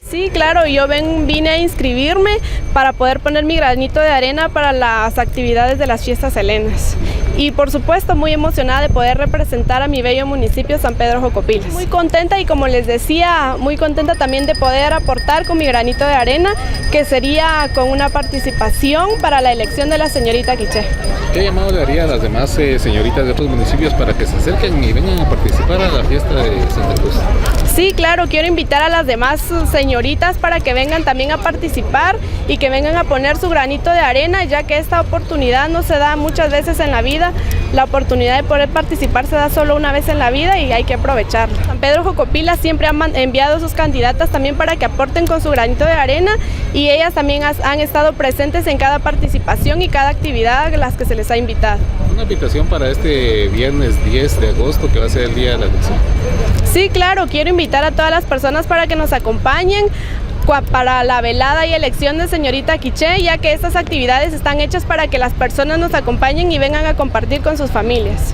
Sí, claro, vine a inscribirme para poder poner mi granito de arena para las actividades de las fiestas helenas. Y por supuesto muy emocionada de poder representar a mi bello municipio San Pedro Jocopilas. Muy contenta y como les decía, muy contenta también de poder aportar con mi granito de arena, que sería con una participación para la elección de la señorita Quiché. ¿Qué llamado le haría a las demás señoritas de otros municipios para que se acerquen y vengan a participar a la fiesta de Santa Cruz? Sí, claro, quiero invitar a las demás señoritas para que vengan también a participar y que vengan a poner su granito de arena, ya que esta oportunidad no se da muchas veces en la vida. La oportunidad de poder participar se da solo una vez en la vida y hay que aprovecharla. San Pedro Jocopilas siempre ha enviado a sus candidatas también para que aporten con su granito de arena y ellas también han estado presentes en cada participación y cada actividad a las que se les ha invitado. Una invitación para este viernes 10 de agosto, que va a ser el día de la elección. Sí, claro, quiero invitar a todas las personas para que nos acompañen para la velada y elección de señorita Quiché, ya que estas actividades están hechas para que las personas nos acompañen y vengan a compartir con sus familias.